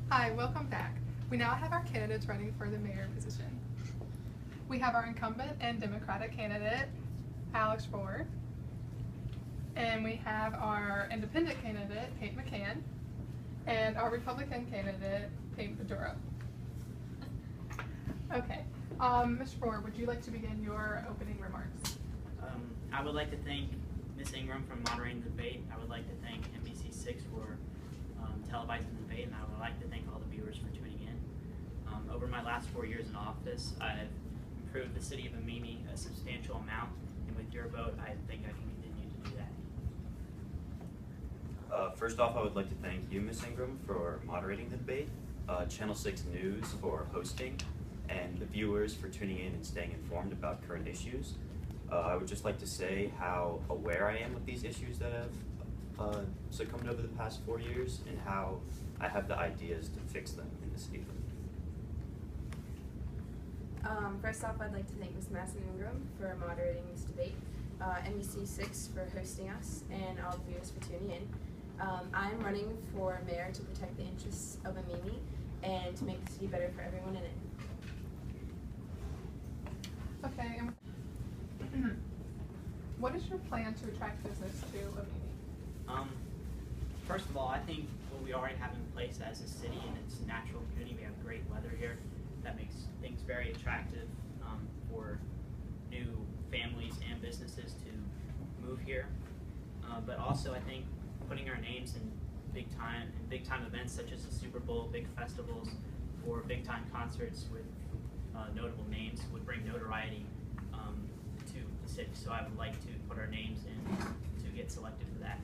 Hi, welcome back. We now have our candidates running for the mayor position. We have our incumbent and Democratic candidate, Alex Ford, and we have our independent candidate, Peyton McCann, and our Republican candidate, Peyton Badura. Okay, Mr. Ford, would you like to begin your opening remarks? I would like to thank Ms. Ingram for moderating the debate. I would like to thank NBC6 for televising the debate, and I would like to thank all the viewers for tuning in. Over my last 4 years in office, I've improved the city of Amimi a substantial amount, and with your vote, I think I can continue to do that. First off, I would like to thank you, Ms. Ingram, for moderating the debate, Channel 6 News for hosting, and the viewers for tuning in and staying informed about current issues. I would just like to say how aware I am of these issues that have succumbed over the past 4 years, and how I have the ideas to fix them in the city. First off, I'd like to thank Ms. Madison Ingram for moderating this debate, NBC6 for hosting us, and all the viewers for tuning in. I'm running for mayor to protect the interests of Amimi and to make the city better for everyone in it. Okay, and what is your plan to attract business to Amimi? First of all, I think what we already have in place as a city and its natural beauty, we have great weather here. That makes things very attractive for new families and businesses to move here. But also, I think putting our names in big time events such as the Super Bowl, big festivals, or big time concerts with notable names would bring notoriety to the city. So I would like to put our names in to get selected for that.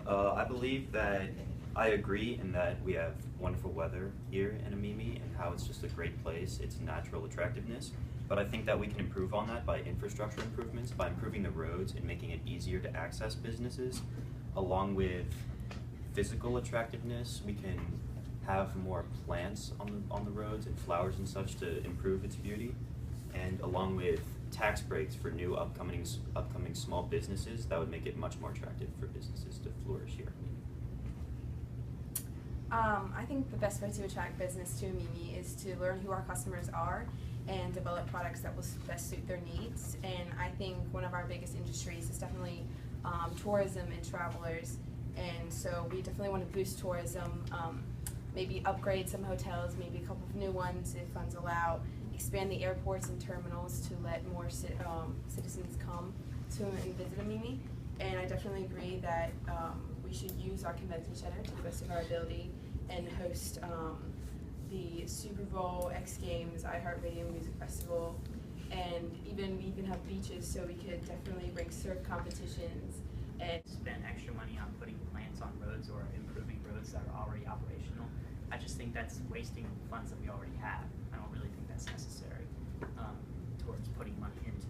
I believe that I agree in that we have wonderful weather here in Amimi and how it's just a great place, its natural attractiveness. But I think that we can improve on that by infrastructure improvements, by improving the roads and making it easier to access businesses. Along with physical attractiveness, we can have more plants on the roads and flowers and such to improve its beauty. And along with tax breaks for new upcoming small businesses, that would make it much more attractive for businesses to flourish here. I think the best way to attract business to Amimi is to learn who our customers are and develop products that will best suit their needs. And I think one of our biggest industries is definitely tourism and travelers. And so we definitely want to boost tourism, maybe upgrade some hotels, maybe a couple of new ones if funds allow, expand the airports and terminals to let more citizens come to and visit Amimi. And I definitely agree that we should use our convention center to the best of our ability and host the Super Bowl, X Games, iHeartRadio Music Festival, and we even have beaches, so we could definitely bring surf competitions and spend extra money on putting plants on roads or improving roads that are already operational. I just think that's wasting funds that we already have. I don't really think that's necessary towards putting money into.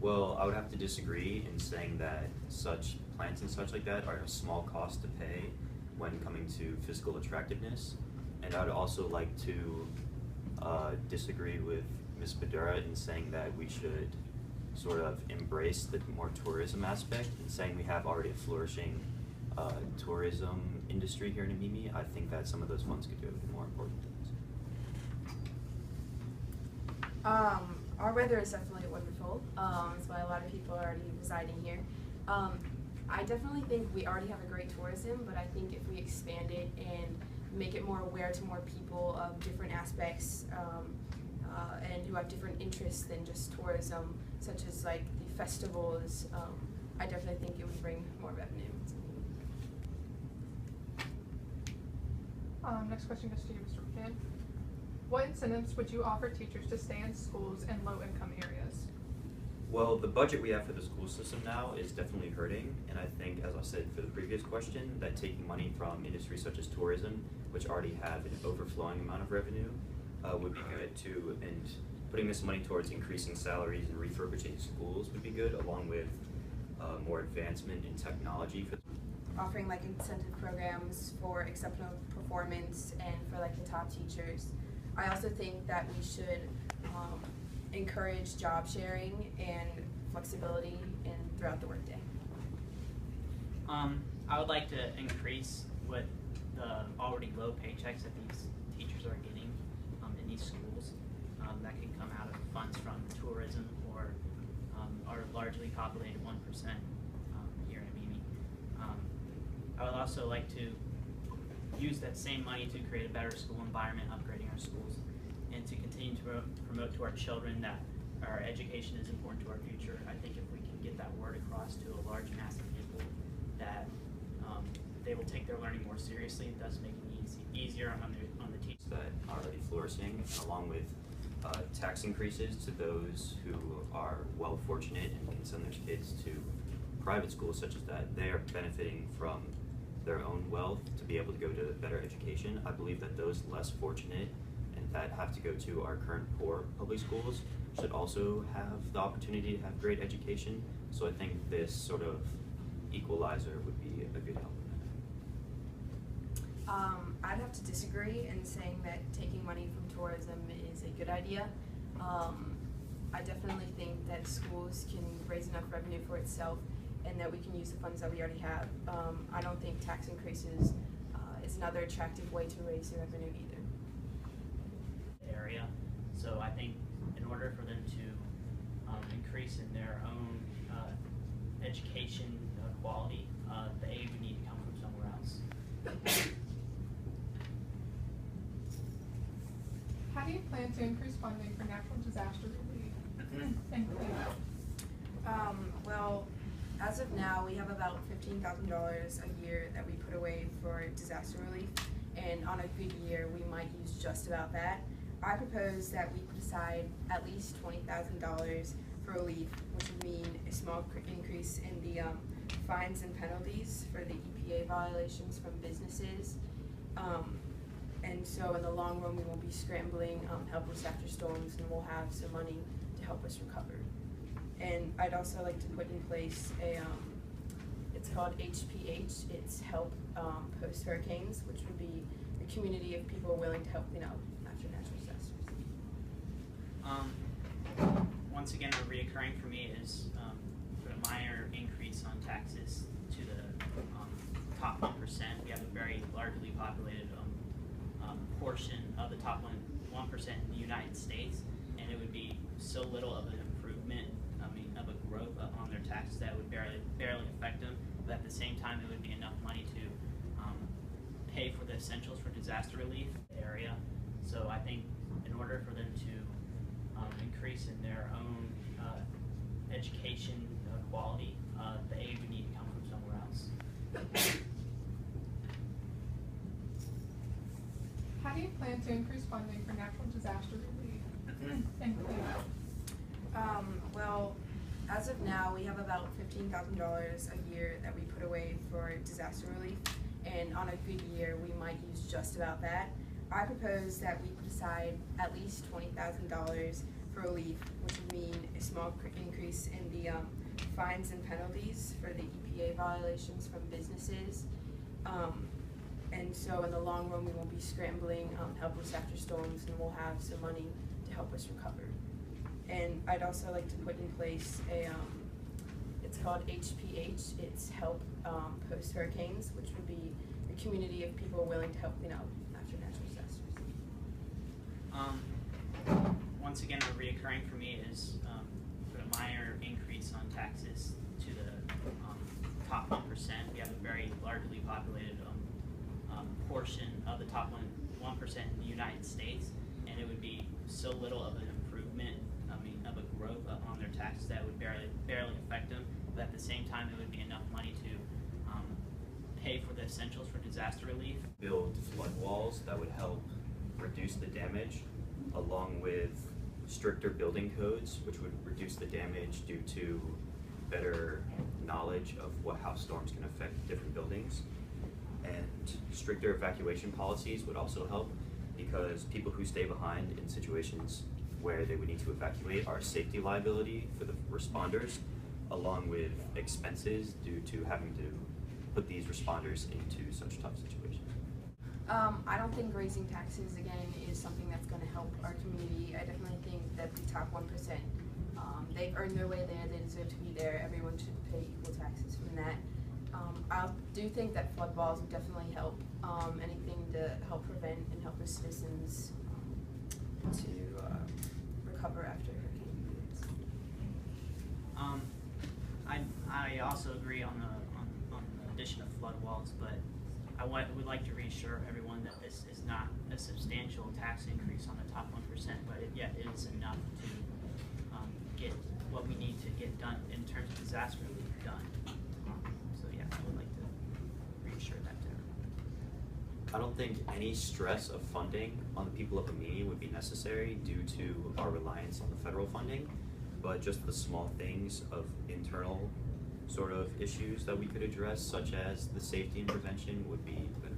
Well, I would have to disagree in saying that such plants and such like that are a small cost to pay when coming to physical attractiveness. And I would also like to disagree with Ms. Badura in saying that we should sort of embrace the more tourism aspect, and saying we have already a flourishing tourism industry here in Amimi. I think that some of those funds could go to more important things. Our weather is definitely wonderful. That's why a lot of people are already residing here. I definitely think we already have a great tourism, but I think if we expand it and make it more aware to more people of different aspects and who have different interests than just tourism, such as like the festivals, I definitely think it would bring more revenue. Next question goes to you, Mr. McCann. What incentives would you offer teachers to stay in schools in low-income areas? Well, the budget we have for the school system now is definitely hurting, and I think, as I said for the previous question, that taking money from industries such as tourism, which already have an overflowing amount of revenue, would be good too, and putting this money towards increasing salaries and refurbishing schools would be good, along with more advancement in technology. Offering like incentive programs for exceptional performance and for like the top teachers. I also think that we should encourage job sharing and flexibility throughout the workday. I would like to increase what the already low paychecks that these teachers are getting in these schools. That can come out of funds from tourism or our largely populated 1% here in Mimi. I would also like to use that same money to create a better school environment, upgrading our schools, and to continue to promote to our children that our education is important to our future. I think if we can get that word across to a large mass of people that they will take their learning more seriously, it does make it easier on the teachers. That are already flourishing, along with tax increases to those who are well fortunate and can send their kids to private schools such as that. They are benefiting from their own wealth to be able to go to a better education. I believe that those less fortunate and that have to go to our current poor public schools should also have the opportunity to have great education. So I think this sort of equalizer would be a good help. I'd have to disagree in saying that taking money from tourism is a good idea. I definitely think that schools can raise enough revenue for itself and that we can use the funds that we already have. I don't think tax increases is another attractive way to raise the revenue either. Area. So I think in order for them to increase in their own education quality, the aid would need to come from somewhere else. How do you plan to increase funding for natural disaster relief and cleanup? Well, as of now, we have about $15,000 a year that we put away for disaster relief, and on a good year, we might use just about that. I propose that we put aside at least $20,000 for relief, which would mean a small increase in the fines and penalties for the EPA violations from businesses. And so in the long run, we won't be scrambling helpless after storms, and we'll have some money to help us recover. And I'd also like to put in place a, it's called HPH, it's Help Post Hurricanes, which would be a community of people willing to help clean up after natural disasters. Once again, a reoccurring for me is a minor increase on taxes to the top 1%. We have a very largely populated portion of the top 1% in the United States, and it would be so little of an improvement, of a growth on their taxes that would barely affect them, but at the same time it would be enough money to pay for the essentials for disaster relief area. So I think in order for them to increase in their own education quality, the aid would need to come from somewhere else. How do you plan to increase funding for natural disaster relief and cleanup? Well, as of now, we have about $15,000 a year that we put away for disaster relief, and on a good year, we might use just about that. I propose that we put aside at least $20,000 for relief, which would mean a small increase in the fines and penalties for the EPA violations from businesses. And so in the long run, we won't be scrambling helpless after storms, and we'll have some money to help us recover. And I'd also like to put in place a, it's called HPH, it's Help Post Hurricanes, which would be a community of people willing to help clean up after natural disasters. Once again, a reoccurring for me is a minor increase on taxes to the top 1%. We have a very largely populated portion of the top 1% in the United States, and it would be so little of an improvement, of a growth on their taxes that would barely affect them, but at the same time it would be enough money to pay for the essentials for disaster relief. Build flood walls that would help reduce the damage, along with stricter building codes, which would reduce the damage due to better knowledge of how storms can affect different buildings. And stricter evacuation policies would also help, because people who stay behind in situations where they would need to evacuate are a safety liability for the responders, along with expenses due to having to put these responders into such tough situations. I don't think raising taxes, again, is something that's going to help our community. I definitely think that the top 1%, they've earned their way there, they deserve to be there. Everyone should pay equal taxes from that. I do think that flood walls would definitely help. Anything to help prevent and help the citizens to recover after hurricane events. I also agree on the addition of flood walls, but would like to reassure everyone that this is not a substantial tax increase on the top 1%, but yet it is enough to get what we need to get done in terms of disaster relief done. So yeah, I would like to reassure that to everyone. I don't think any stress of funding on the people of Amini would be necessary due to our reliance on the federal funding, but just the small things of internal sort of issues that we could address, such as the safety and prevention, would be beneficial.